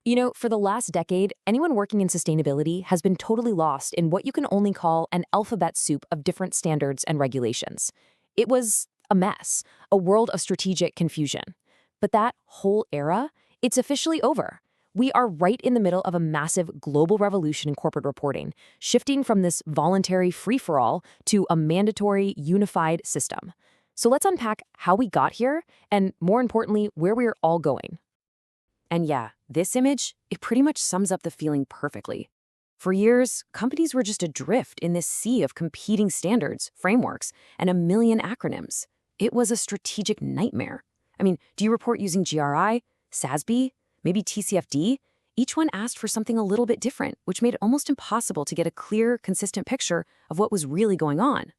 For the last decade, anyone working in sustainability has been totally lost in what you can only call an alphabet soup of different standards and regulations. It was a mess, a world of strategic confusion. But that whole era, it's officially over. We are right in the middle of a massive global revolution in corporate reporting, shifting from this voluntary free-for-all to a mandatory, unified system. So let's unpack how we got here, and more importantly, where we're all going. And yeah, this image, it pretty much sums up the feeling perfectly. For years, companies were just adrift in this sea of competing standards, frameworks, and a million acronyms. It was a strategic nightmare. Do you report using GRI, SASB, maybe TCFD? Each one asked for something a little bit different, which made it almost impossible to get a clear, consistent picture of what was really going on.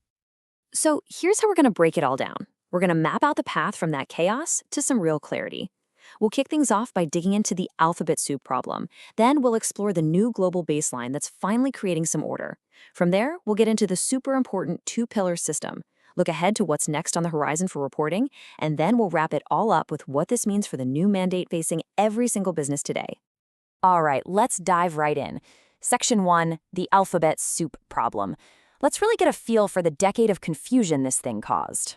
So here's how we're going to break it all down. We're going to map out the path from that chaos to some real clarity. We'll kick things off by digging into the alphabet soup problem. Then we'll explore the new global baseline that's finally creating some order. From there, we'll get into the super important two-pillar system, look ahead to what's next on the horizon for reporting, and then we'll wrap it all up with what this means for the new mandate facing every single business today. All right, let's dive right in. Section 1, the alphabet soup problem. Let's really get a feel for the decade of confusion this thing caused.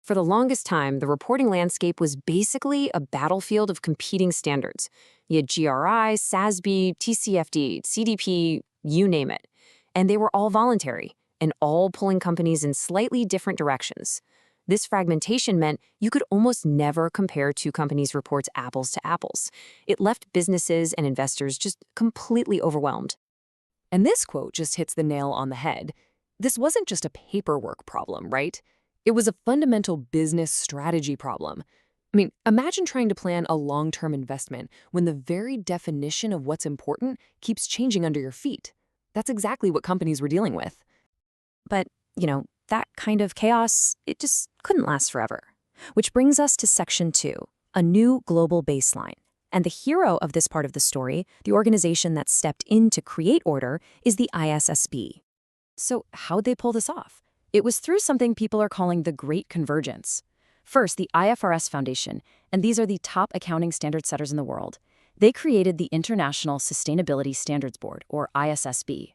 For the longest time, the reporting landscape was basically a battlefield of competing standards. You had GRI, SASB, TCFD, CDP, you name it. And they were all voluntary, and all pulling companies in slightly different directions. This fragmentation meant you could almost never compare two companies' reports apples to apples. It left businesses and investors just completely overwhelmed. And this quote just hits the nail on the head. This wasn't just a paperwork problem, right? It was a fundamental business strategy problem. Imagine trying to plan a long-term investment when the very definition of what's important keeps changing under your feet. That's exactly what companies were dealing with. But, that kind of chaos, it just couldn't last forever. Which brings us to Section 2, a new global baseline. And the hero of this part of the story, the organization that stepped in to create order, is the ISSB. So how'd they pull this off? It was through something people are calling the Great Convergence. First, the IFRS Foundation, and these are the top accounting standard setters in the world. They created the International Sustainability Standards Board, or ISSB.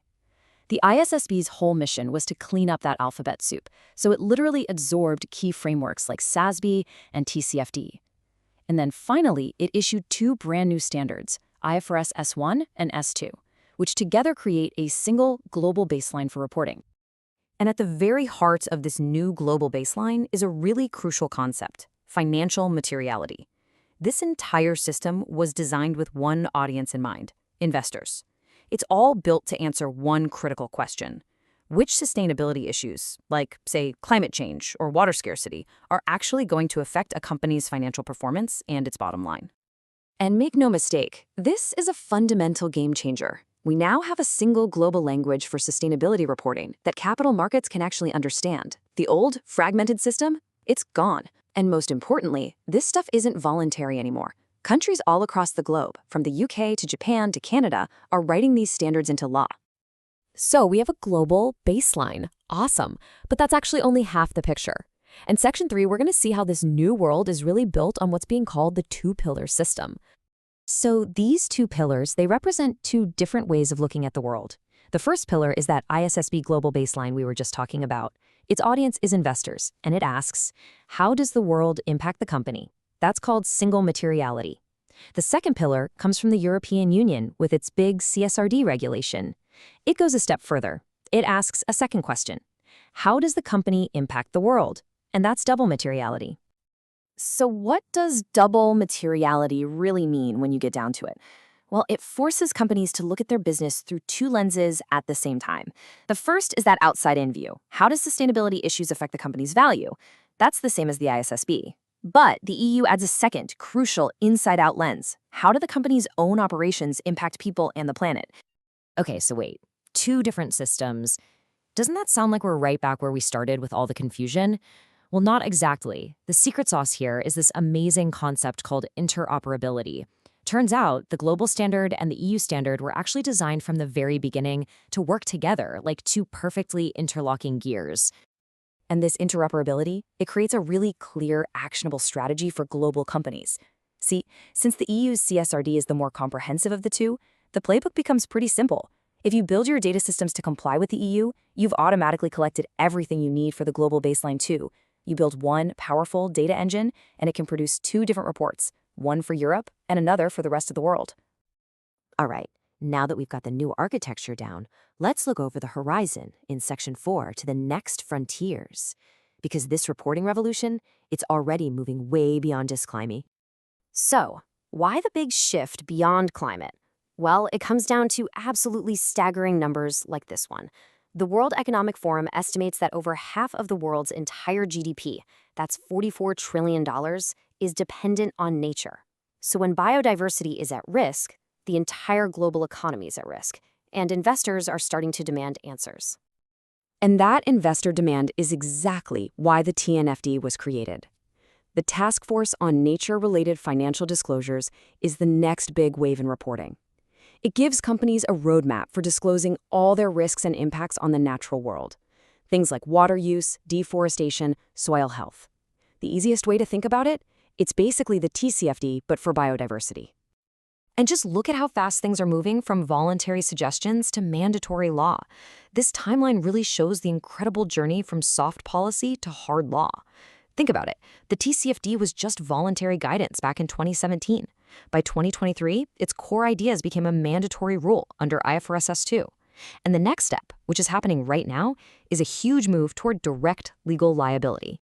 The ISSB's whole mission was to clean up that alphabet soup, so it literally absorbed key frameworks like SASB and TCFD. And then finally, it issued two brand new standards, IFRS S1 and S2, which together create a single global baseline for reporting. And at the very heart of this new global baseline is a really crucial concept, financial materiality. This entire system was designed with one audience in mind, investors. It's all built to answer one critical question. Which sustainability issues, like, say, climate change or water scarcity, are actually going to affect a company's financial performance and its bottom line? And make no mistake, this is a fundamental game changer. We now have a single global language for sustainability reporting that capital markets can actually understand. The old, fragmented system, it's gone. And most importantly, this stuff isn't voluntary anymore. Countries all across the globe, from the UK to Japan to Canada, are writing these standards into law. So we have a global baseline. Awesome. But that's actually only half the picture. In Section 3, we're going to see how this new world is really built on what's being called the two-pillar system. So these two pillars, they represent two different ways of looking at the world. The first pillar is that ISSB global baseline we were just talking about. Its audience is investors, and it asks, how does the world impact the company? That's called single materiality. The second pillar comes from the European Union with its big CSRD regulation. It goes a step further. It asks a second question. How does the company impact the world? And that's double materiality. So what does double materiality really mean when you get down to it? Well, it forces companies to look at their business through two lenses at the same time. The first is that outside-in view. How does sustainability issues affect the company's value? That's the same as the ISSB. But the EU adds a second, crucial inside-out lens. How do the company's own operations impact people and the planet? Okay, so wait. Two different systems. Doesn't that sound like we're right back where we started with all the confusion? Well, not exactly. The secret sauce here is this amazing concept called interoperability. Turns out the global standard and the EU standard were actually designed from the very beginning to work together like two perfectly interlocking gears. And this interoperability, it creates a really clear, actionable strategy for global companies. See, since the EU's CSRD is the more comprehensive of the two, the playbook becomes pretty simple. If you build your data systems to comply with the EU, you've automatically collected everything you need for the global baseline too. You build one powerful data engine, and it can produce two different reports, one for Europe and another for the rest of the world. All right, now that we've got the new architecture down, let's look over the horizon in Section 4 to the next frontiers. Because this reporting revolution, it's already moving way beyond just climate. So, why the big shift beyond climate? Well, it comes down to absolutely staggering numbers like this one. The World Economic Forum estimates that over half of the world's entire GDP, that's $44 trillion, is dependent on nature. So when biodiversity is at risk, the entire global economy is at risk, and investors are starting to demand answers. And that investor demand is exactly why the TNFD was created. The Task Force on Nature-Related Financial Disclosures is the next big wave in reporting. It gives companies a roadmap for disclosing all their risks and impacts on the natural world. Things like water use, deforestation, soil health. The easiest way to think about it? It's basically the TCFD, but for biodiversity. And just look at how fast things are moving from voluntary suggestions to mandatory law. This timeline really shows the incredible journey from soft policy to hard law. Think about it. The TCFD was just voluntary guidance back in 2017. By 2023, its core ideas became a mandatory rule under IFRS S2. And the next step, which is happening right now, is a huge move toward direct legal liability.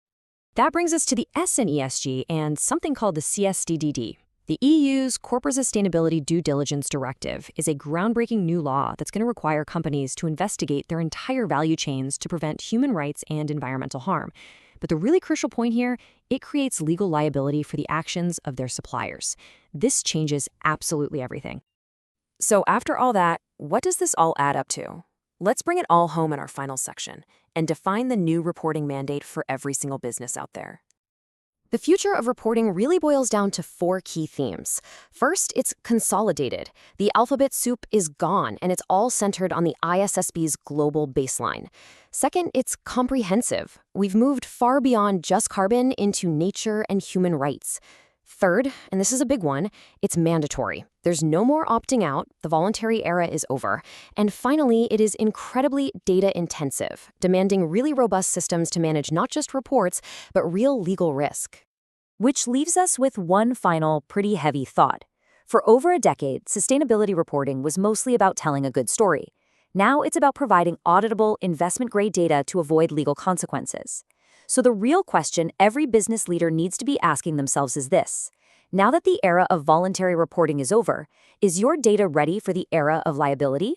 That brings us to the S in ESG and something called the CSDDD. The EU's Corporate Sustainability Due Diligence Directive is a groundbreaking new law that's going to require companies to investigate their entire value chains to prevent human rights and environmental harm. But the really crucial point here, it creates legal liability for the actions of their suppliers. This changes absolutely everything. So after all that, what does this all add up to? Let's bring it all home in our final section and define the new reporting mandate for every single business out there. The future of reporting really boils down to 4 key themes. First, it's consolidated. The alphabet soup is gone, and it's all centered on the ISSB's global baseline. Second, it's comprehensive. We've moved far beyond just carbon into nature and human rights. Third, and this is a big one, it's mandatory. There's no more opting out. The voluntary era is over. And finally, it is incredibly data intensive, demanding really robust systems to manage not just reports, but real legal risk. Which leaves us with one final, pretty heavy thought. For over a decade, sustainability reporting was mostly about telling a good story. Now it's about providing auditable, investment-grade data to avoid legal consequences. So the real question every business leader needs to be asking themselves is this. Now that the era of voluntary reporting is over, is your data ready for the era of liability?